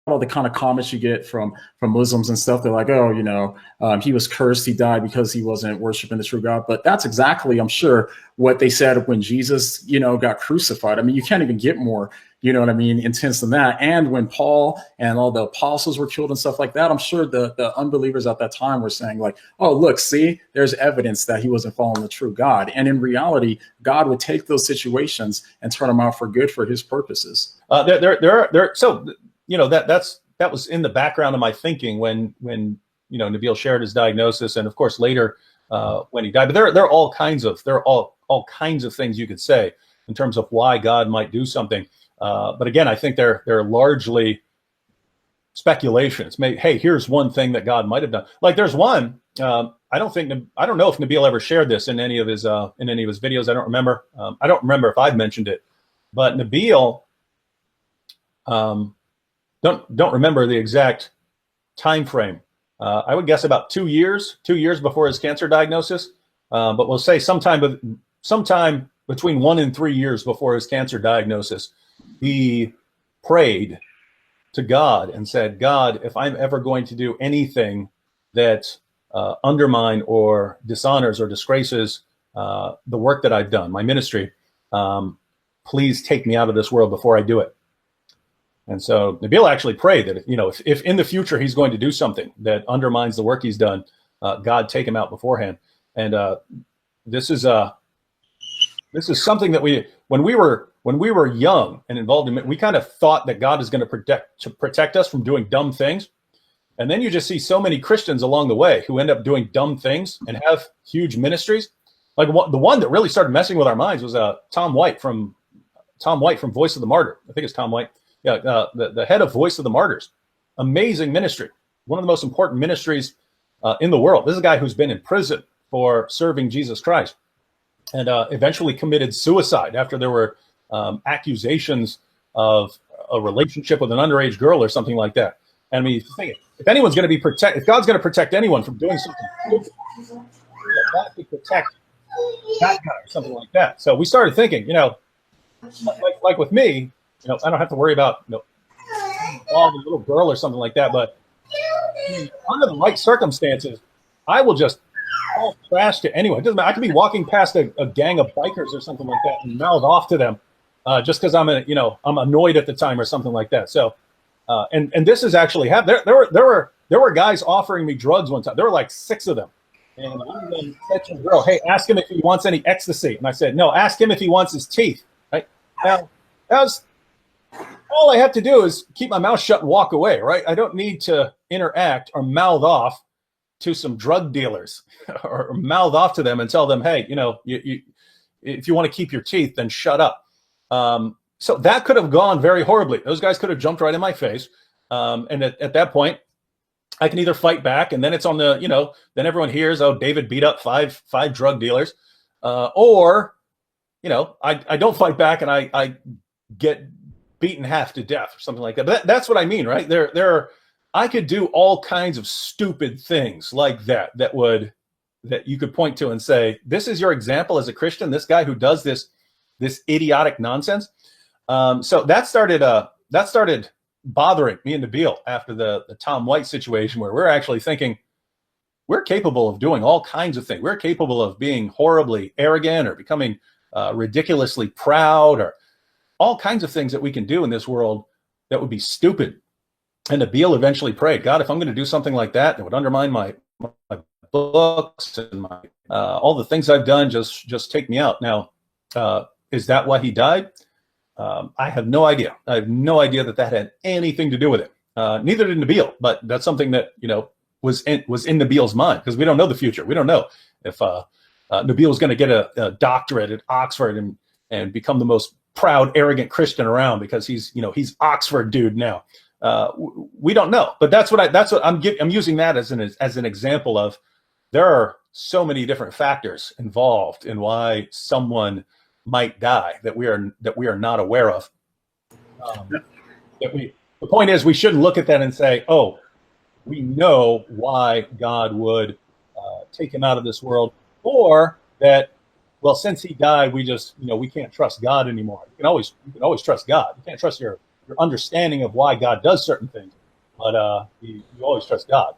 all the kind of comments you get from Muslims and stuff. They're like, oh, he was cursed. He died because he wasn't worshiping the true God. But that's exactly, I'm sure, what they said when Jesus, got crucified. I mean, you can't even get more, intense than that. And when Paul and all the apostles were killed and stuff like that, I'm sure the unbelievers at that time were saying like, oh, look, see, there's evidence that he wasn't following the true God. And in reality, God would take those situations and turn them out for good for his purposes. That was in the background of my thinking when Nabeel shared his diagnosis, and of course later when he died. But there are all kinds of things you could say in terms of why God might do something. But again, I think they're largely speculations. Hey, here's one thing that God might have done. Like there's one. I don't know if Nabeel ever shared this in any of his videos. I don't remember. I don't remember if I've mentioned it, but Nabeel. Don't remember the exact time frame. I would guess about 2 years before his cancer diagnosis. But we'll say sometime between 1 and 3 years before his cancer diagnosis, he prayed to God and said, God, if I'm ever going to do anything that undermine or dishonors or disgraces the work that I've done, my ministry, please take me out of this world before I do it. And so Nabeel actually prayed that, if in the future he's going to do something that undermines the work he's done, God take him out beforehand. And this is something that when we were young and involved in it, we kind of thought that God is going to protect us from doing dumb things. And then you just see so many Christians along the way who end up doing dumb things and have huge ministries. Like the one that really started messing with our minds was Tom White from Voice of the Martyr. I think it's Tom White. Yeah, the head of Voice of the Martyrs. Amazing ministry. One of the most important ministries in the world. This is a guy who's been in prison for serving Jesus Christ and eventually committed suicide after there were accusations of a relationship with an underage girl or something like that. And I mean, think if anyone's going to if God's going to protect anyone from doing something stupid, God could protect that guy or something like that. So we started thinking, like with me, I don't have to worry about, a little girl or something like that. But under the right circumstances, I will just talk trash to anyone. It doesn't matter. I could be walking past a gang of bikers or something like that and mouth off to them just because I'm annoyed at the time or something like that. So, and this is actually happened. There were guys offering me drugs one time. There were like 6 of them. And one of them said to a girl, hey, ask him if he wants any ecstasy. And I said, no, ask him if he wants his teeth. Right? Now, all I have to do is keep my mouth shut and walk away, right? I don't need to interact or mouth off to some drug dealers or mouth off to them and tell them, hey, if you want to keep your teeth, then shut up. So that could have gone very horribly. Those guys could have jumped right in my face. And at that point, I can either fight back and then it's on the, then everyone hears, oh, David beat up five drug dealers. Or, I don't fight back and I get beaten half to death or something like that. But that's what I mean, right? I could do all kinds of stupid things like that you could point to and say, this is your example as a Christian, this guy who does this idiotic nonsense. So that started bothering me and Nabeel after the Tom White situation, where we're actually thinking we're capable of doing all kinds of things. We're capable of being horribly arrogant or becoming ridiculously proud, or all kinds of things that we can do in this world that would be stupid. And Nabeel eventually prayed, God, if I'm going to do something like that would undermine my books and my all the things I've done, just take me out. Now, is that why he died? I have no idea. I have no idea that had anything to do with it. Neither did Nabeel, but that's something that was in Nabeel's mind, because we don't know the future. We don't know if Nabeel is going to get a doctorate at Oxford and become the most proud, arrogant Christian around because he's Oxford dude now. We don't know, but that's what I'm using that as an example of. There are so many different factors involved in why someone might die that we are not aware of. The point is, we shouldn't look at that and say, oh, we know why God would take him out of this world, or that, well, since he died, we just we can't trust God anymore. You can always trust God. You can't trust your your understanding of why God does certain things. But you always trust God.